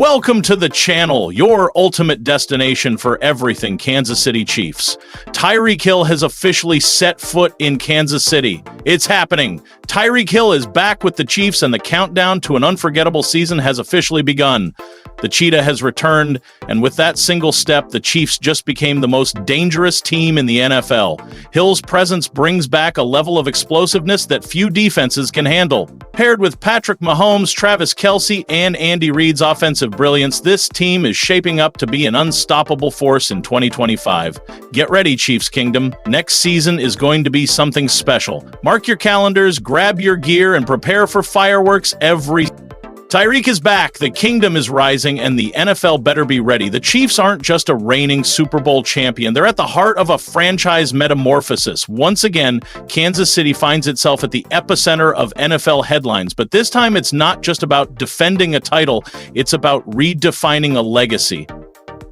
Welcome to the channel, your ultimate destination for everything Kansas City Chiefs. Tyreek Hill has officially set foot in Kansas City. It's happening. Tyreek Hill is back with the Chiefs and the countdown to an unforgettable season has officially begun. The Cheetah has returned, and with that single step, the Chiefs just became the most dangerous team in the NFL. Hill's presence brings back a level of explosiveness that few defenses can handle. Paired with Patrick Mahomes, Travis Kelce, and Andy Reid's offensive brilliance, this team is shaping up to be an unstoppable force in 2025. Get ready, Chiefs Kingdom. Next season is going to be something special. Mark your calendars, grab your gear, and prepare for fireworks every Tyreek is back, the kingdom is rising, and the NFL better be ready. The Chiefs aren't just a reigning Super Bowl champion. They're at the heart of a franchise metamorphosis. Once again, Kansas City finds itself at the epicenter of NFL headlines. But this time, it's not just about defending a title. It's about redefining a legacy.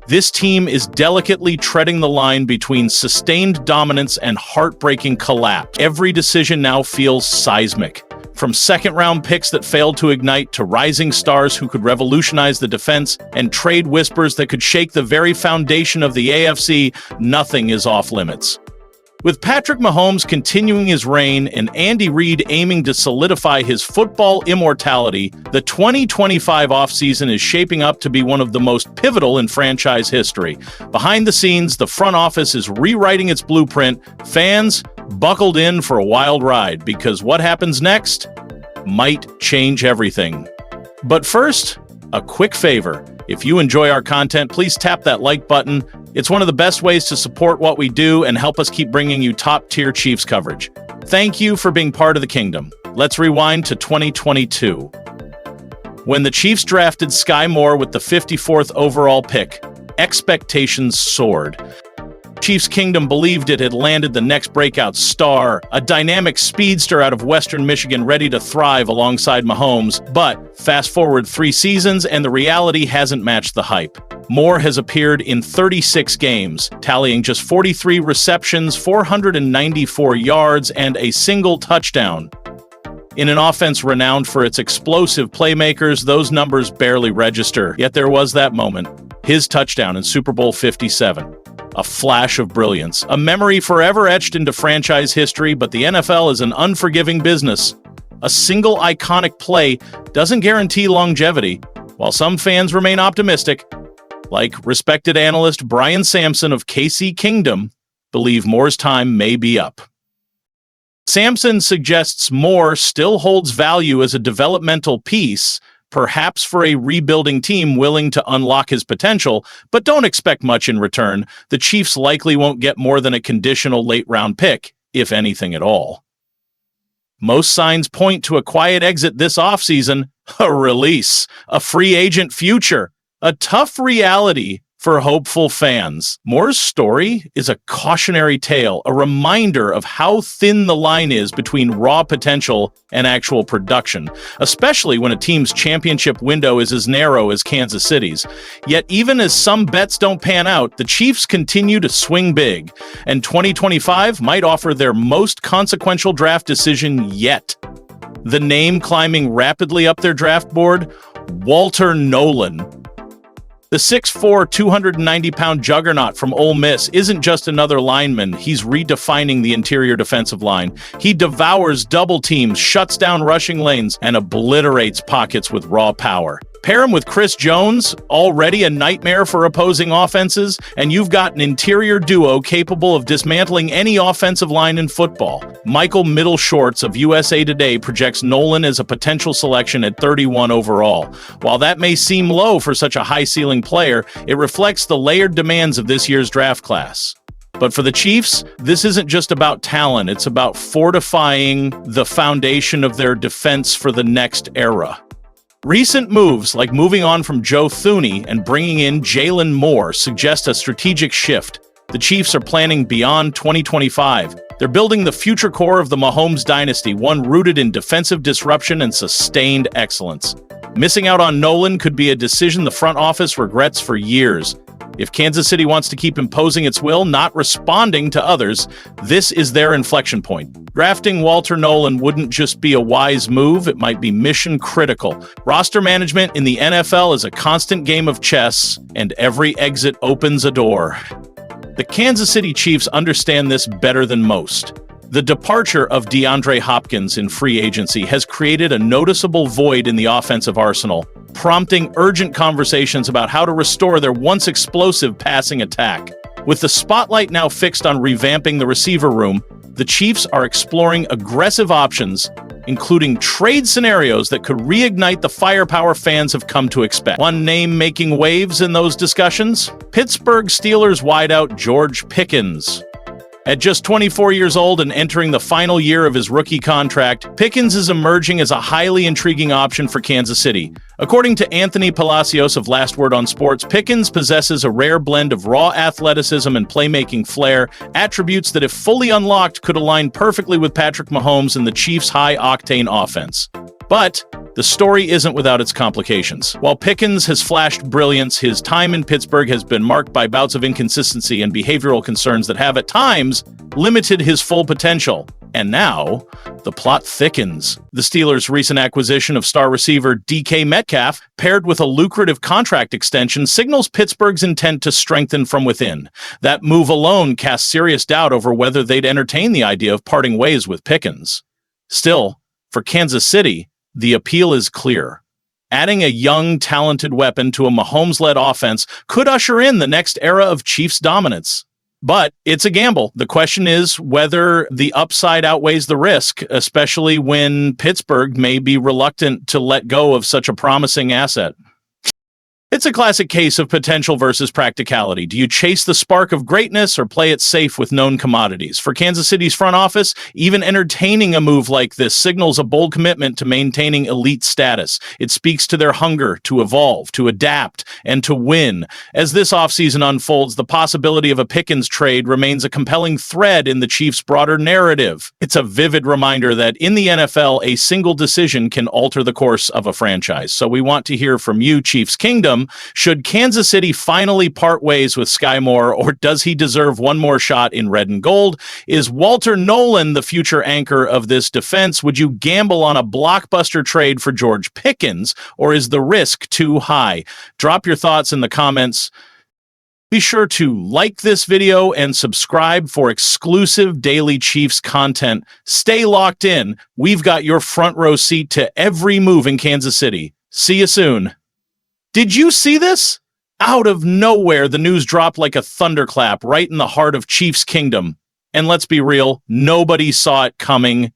This team is delicately treading the line between sustained dominance and heartbreaking collapse. Every decision now feels seismic. From second-round picks that failed to ignite to rising stars who could revolutionize the defense and trade whispers that could shake the very foundation of the AFC, nothing is off-limits. With Patrick Mahomes continuing his reign and Andy Reid aiming to solidify his football immortality, the 2025 offseason is shaping up to be one of the most pivotal in franchise history. Behind the scenes, the front office is rewriting its blueprint. Fans, buckled in for a wild ride, because what happens next might change everything. But first, a quick favor. If you enjoy our content, please tap that like button. It's one of the best ways to support what we do and help us keep bringing you top-tier Chiefs coverage. Thank you for being part of the kingdom. Let's rewind to 2022. When the Chiefs drafted Sky Moore with the 54th overall pick, expectations soared. Chiefs Kingdom believed it had landed the next breakout star, a dynamic speedster out of Western Michigan ready to thrive alongside Mahomes. But fast forward 3 seasons and the reality hasn't matched the hype. Moore has appeared in 36 games, tallying just 43 receptions, 494 yards, and a single touchdown. In an offense renowned for its explosive playmakers, those numbers barely register. Yet there was that moment, his touchdown in Super Bowl 57. A flash of brilliance, a memory forever etched into franchise history, but the NFL is an unforgiving business. A single iconic play doesn't guarantee longevity. While some fans remain optimistic, like respected analyst Brian Sampson of KC Kingdom, believe Moore's time may be up. Sampson suggests Moore still holds value as a developmental piece, perhaps for a rebuilding team willing to unlock his potential, but don't expect much in return. The Chiefs likely won't get more than a conditional late-round pick, if anything at all. Most signs point to a quiet exit this offseason, a release, a free agent future, a tough reality for hopeful fans. Moore's story is a cautionary tale, a reminder of how thin the line is between raw potential and actual production, especially when a team's championship window is as narrow as Kansas City's. Yet even as some bets don't pan out, the Chiefs continue to swing big, and 2025 might offer their most consequential draft decision yet. The name climbing rapidly up their draft board? Walter Nolen. The 6'4", 290-pound juggernaut from Ole Miss isn't just another lineman, he's redefining the interior defensive line. He devours double teams, shuts down rushing lanes, and obliterates pockets with raw power. Pair him with Chris Jones, already a nightmare for opposing offenses, and you've got an interior duo capable of dismantling any offensive line in football. Michael Middle Shorts of USA Today projects Nolen as a potential selection at 31 overall. While that may seem low for such a high-ceiling player, it reflects the layered demands of this year's draft class. But for the Chiefs, this isn't just about talent, it's about fortifying the foundation of their defense for the next era. Recent moves, like moving on from Joe Thuney and bringing in Jalen Moore, suggest a strategic shift. The Chiefs are planning beyond 2025. They're building the future core of the Mahomes dynasty, one rooted in defensive disruption and sustained excellence. Missing out on Nolen could be a decision the front office regrets for years. If Kansas City wants to keep imposing its will, not responding to others, this is their inflection point. Drafting Walter Nolen wouldn't just be a wise move, it might be mission critical. Roster management in the NFL is a constant game of chess, and every exit opens a door. The Kansas City Chiefs understand this better than most. The departure of DeAndre Hopkins in free agency has created a noticeable void in the offensive arsenal, prompting urgent conversations about how to restore their once explosive passing attack. With the spotlight now fixed on revamping the receiver room, the Chiefs are exploring aggressive options, including trade scenarios that could reignite the firepower fans have come to expect. One name making waves in those discussions? Pittsburgh Steelers wideout George Pickens. At just 24 years old and entering the final year of his rookie contract, Pickens is emerging as a highly intriguing option for Kansas City. According to Anthony Palacios of Last Word on Sports, Pickens possesses a rare blend of raw athleticism and playmaking flair, attributes that if fully unlocked could align perfectly with Patrick Mahomes and the Chiefs' high-octane offense. But the story isn't without its complications. While Pickens has flashed brilliance, his time in Pittsburgh has been marked by bouts of inconsistency and behavioral concerns that have, at times, limited his full potential. And now, the plot thickens. The Steelers' recent acquisition of star receiver DK Metcalf, paired with a lucrative contract extension, signals Pittsburgh's intent to strengthen from within. That move alone casts serious doubt over whether they'd entertain the idea of parting ways with Pickens. Still, for Kansas City, the appeal is clear. Adding a young, talented weapon to a Mahomes-led offense could usher in the next era of Chiefs dominance. But it's a gamble. The question is whether the upside outweighs the risk, especially when Pittsburgh may be reluctant to let go of such a promising asset. It's a classic case of potential versus practicality. Do you chase the spark of greatness or play it safe with known commodities? For Kansas City's front office, even entertaining a move like this signals a bold commitment to maintaining elite status. It speaks to their hunger to evolve, to adapt, and to win. As this offseason unfolds, the possibility of a Pickens trade remains a compelling thread in the Chiefs' broader narrative. It's a vivid reminder that in the NFL, a single decision can alter the course of a franchise. So we want to hear from you, Chiefs Kingdom. Should Kansas City finally part ways with Sky Moore, or does he deserve one more shot in red and gold? Is Walter Nolen the future anchor of this defense? Would you gamble on a blockbuster trade for George Pickens, or is the risk too high? Drop your thoughts in the comments. Be sure to like this video and subscribe for exclusive daily Chiefs content. Stay locked in. We've got your front row seat to every move in Kansas City. See you soon. Did you see this? Out of nowhere, the news dropped like a thunderclap right in the heart of Chiefs Kingdom. And let's be real, nobody saw it coming.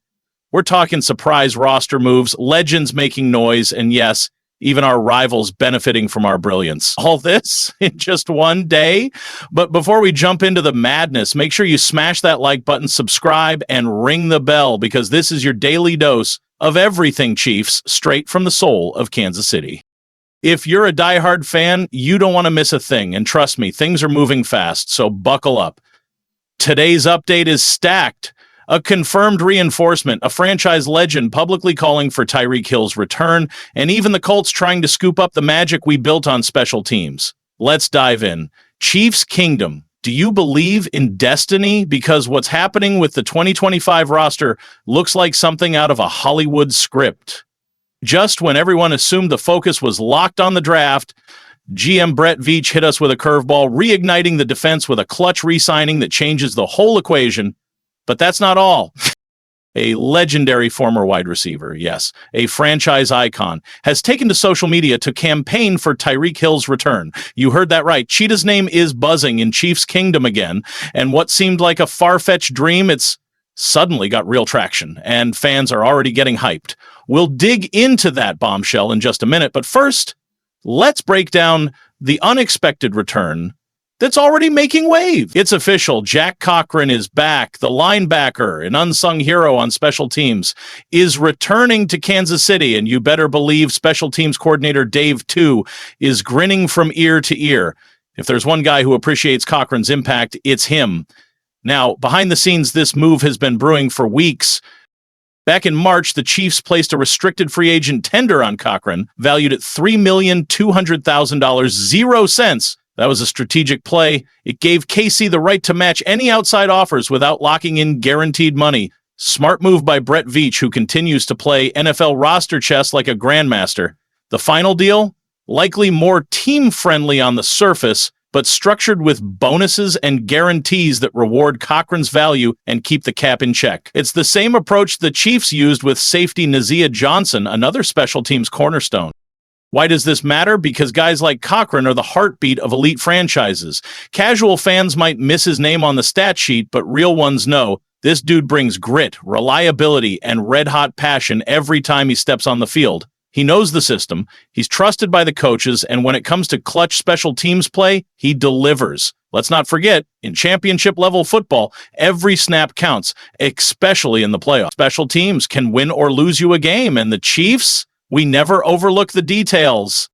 We're talking surprise roster moves, legends making noise, and yes, even our rivals benefiting from our brilliance. All this in just one day? But before we jump into the madness, make sure you smash that like button, subscribe, and ring the bell, because this is your daily dose of everything Chiefs, straight from the soul of Kansas City. If you're a diehard fan, you don't want to miss a thing, and trust me, things are moving fast, so buckle up. Today's update is stacked. A confirmed reinforcement, a franchise legend publicly calling for Tyreek Hill's return, and even the Colts trying to scoop up the magic we built on special teams. Let's dive in. Chiefs Kingdom, do you believe in destiny? Because what's happening with the 2025 roster looks like something out of a Hollywood script. Just when everyone assumed the focus was locked on the draft, GM Brett Veach hit us with a curveball, reigniting the defense with a clutch re-signing that changes the whole equation. But that's not all. A legendary former wide receiver, yes, a franchise icon, has taken to social media to campaign for Tyreek Hill's return. You heard that right. Cheetah's name is buzzing in Chiefs Kingdom again, and what seemed like a far-fetched dream, it's suddenly got real traction, and fans are already getting hyped. We'll dig into that bombshell in just a minute, but first, let's break down the unexpected return that's already making waves. It's official. Jack Cochran is back. The linebacker, an unsung hero on special teams, is returning to Kansas City, and you better believe special teams coordinator Dave Too is grinning from ear to ear. If there's one guy who appreciates Cochran's impact, it's him. Now, behind the scenes, this move has been brewing for weeks. Back in March, the Chiefs placed a restricted free agent tender on Cochran, valued at $3,200,000, 0 cents That was a strategic play. It gave KC the right to match any outside offers without locking in guaranteed money. Smart move by Brett Veach, who continues to play NFL roster chess like a grandmaster. The final deal? Likely more team-friendly on the surface, but structured with bonuses and guarantees that reward Cochran's value and keep the cap in check. It's the same approach the Chiefs used with safety Nazia Johnson, another special teams cornerstone. Why does this matter? Because guys like Cochran are the heartbeat of elite franchises. Casual fans might miss his name on the stat sheet, but real ones know this dude brings grit, reliability, and red-hot passion every time he steps on the field. He knows the system, he's trusted by the coaches, and when it comes to clutch special teams play, he delivers. Let's not forget, in championship-level football, every snap counts, especially in the playoffs. Special teams can win or lose you a game, and the Chiefs, we never overlook the details.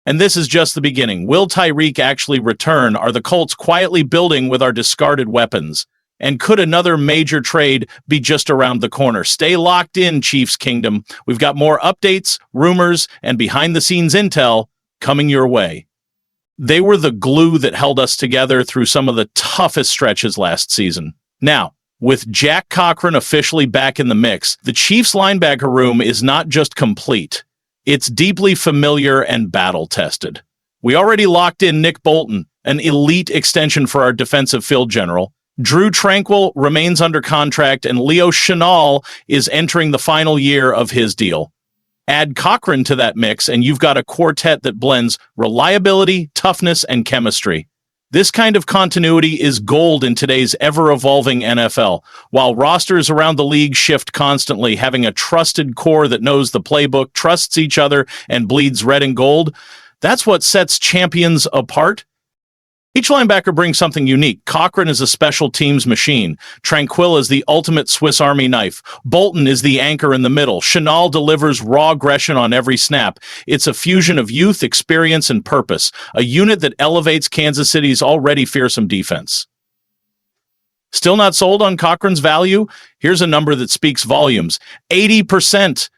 And this is just the beginning. Will Tyreek actually return? Are the Colts quietly building with our discarded weapons? And could another major trade be just around the corner? Stay locked in, Chiefs Kingdom. We've got more updates, rumors, and behind-the-scenes intel coming your way. They were the glue that held us together through some of the toughest stretches last season. Now, with Jack Cochran officially back in the mix, the Chiefs linebacker room is not just complete. It's deeply familiar and battle-tested. We already locked in Nick Bolton, an elite extension for our defensive field general. Drew Tranquill remains under contract, and Leo Chenal is entering the final year of his deal. Add Cochran to that mix, and you've got a quartet that blends reliability, toughness, and chemistry. This kind of continuity is gold in today's ever-evolving NFL. While rosters around the league shift constantly, having a trusted core that knows the playbook, trusts each other, and bleeds red and gold, that's what sets champions apart. Each linebacker brings something unique. Cochran is a special teams machine. Tranquill is the ultimate Swiss Army knife. Bolton is the anchor in the middle. Chenal delivers raw aggression on every snap. It's a fusion of youth, experience, and purpose. A unit that elevates Kansas City's already fearsome defense. Still not sold on Cochran's value? Here's a number that speaks volumes. 80%.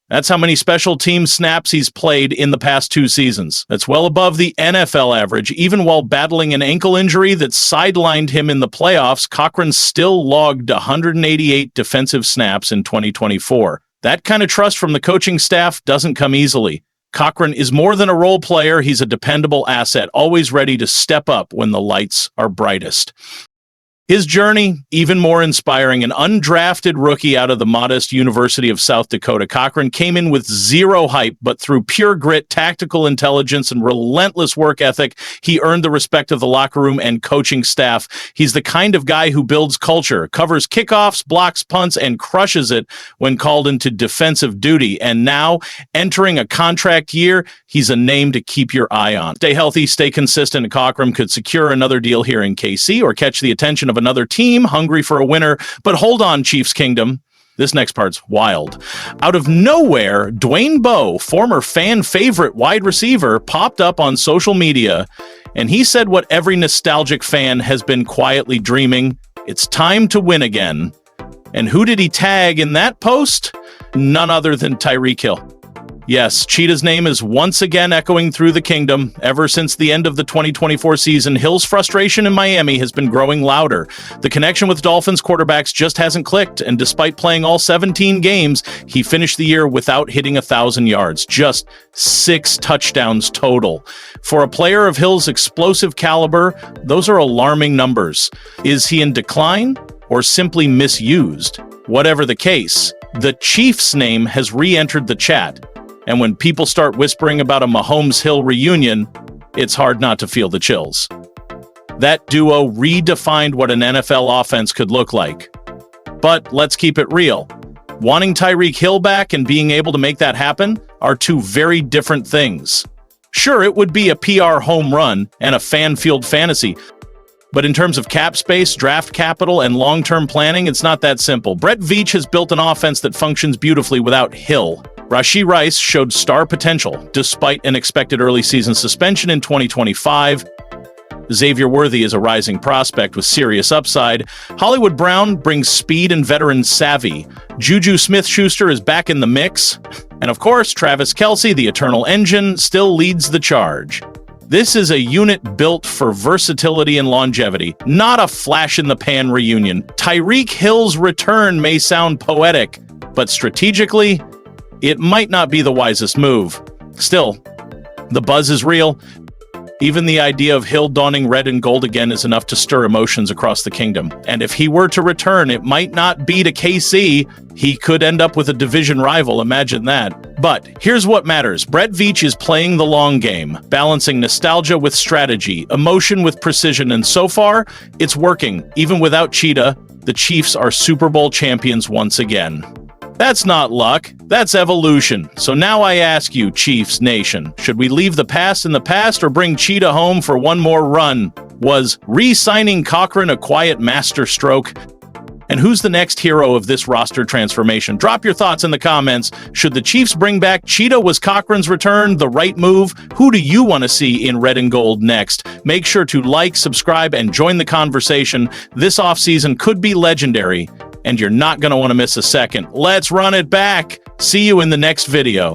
That's how many special team snaps he's played in the past 2 seasons. That's well above the NFL average. Even while battling an ankle injury that sidelined him in the playoffs, Cochran still logged 188 defensive snaps in 2024. That kind of trust from the coaching staff doesn't come easily. Cochran is more than a role player. He's a dependable asset, always ready to step up when the lights are brightest. His journey, even more inspiring. An undrafted rookie out of the modest University of South Dakota, Cochran came in with zero hype, but through pure grit, tactical intelligence, and relentless work ethic, he earned the respect of the locker room and coaching staff. He's the kind of guy who builds culture, covers kickoffs, blocks punts, and crushes it when called into defensive duty. And now, entering a contract year, he's a name to keep your eye on. Stay healthy, stay consistent, and Cochran could secure another deal here in KC or catch the attention of another team hungry for a winner. But hold on, Chiefs Kingdom. This next part's wild. Out of nowhere, Dwayne Bowe, former fan favorite wide receiver, popped up on social media, and he said what every nostalgic fan has been quietly dreaming. It's time to win again. And who did he tag in that post? None other than Tyreek Hill. Yes, Cheetah's name is once again echoing through the kingdom. Ever since the end of the 2024 season, Hill's frustration in Miami has been growing louder. The connection with Dolphins quarterbacks just hasn't clicked, and despite playing all 17 games, he finished the year without hitting 1,000 yards, just 6 touchdowns total. For a player of Hill's explosive caliber, those are alarming numbers. Is he in decline or simply misused? Whatever the case, the Chiefs' name has re-entered the chat. And when people start whispering about a Mahomes-Hill reunion, it's hard not to feel the chills. That duo redefined what an NFL offense could look like. But let's keep it real. Wanting Tyreek Hill back and being able to make that happen are 2 very different things. Sure, it would be a PR home run and a fan-field fantasy, but in terms of cap space, draft capital, and long-term planning, it's not that simple. Brett Veach has built an offense that functions beautifully without Hill. Rashee Rice showed star potential despite an expected early season suspension in 2025. Xavier Worthy is a rising prospect with serious upside. Hollywood Brown brings speed and veteran savvy. Juju Smith-Schuster is back in the mix. And of course, Travis Kelce, the eternal engine, still leads the charge. This is a unit built for versatility and longevity, not a flash-in-the-pan reunion. Tyreek Hill's return may sound poetic, but strategically, it might not be the wisest move. Still, the buzz is real. Even the idea of Hill donning red and gold again is enough to stir emotions across the kingdom. And if he were to return, it might not be to KC. He could end up with a division rival, imagine that. But here's what matters. Brett Veach is playing the long game, balancing nostalgia with strategy, emotion with precision, and so far, it's working. Even without Cheetah, the Chiefs are Super Bowl champions once again. That's not luck, that's evolution. So now I ask you, Chiefs Nation, should we leave the past in the past or bring Cheetah home for one more run? Was re-signing Cochran a quiet masterstroke? And who's the next hero of this roster transformation? Drop your thoughts in the comments. Should the Chiefs bring back Cheetah? Was Cochran's return the right move? Who do you want to see in red and gold next? Make sure to like, subscribe, and join the conversation. This offseason could be legendary, and you're not going to want to miss a second. Let's run it back. See you in the next video.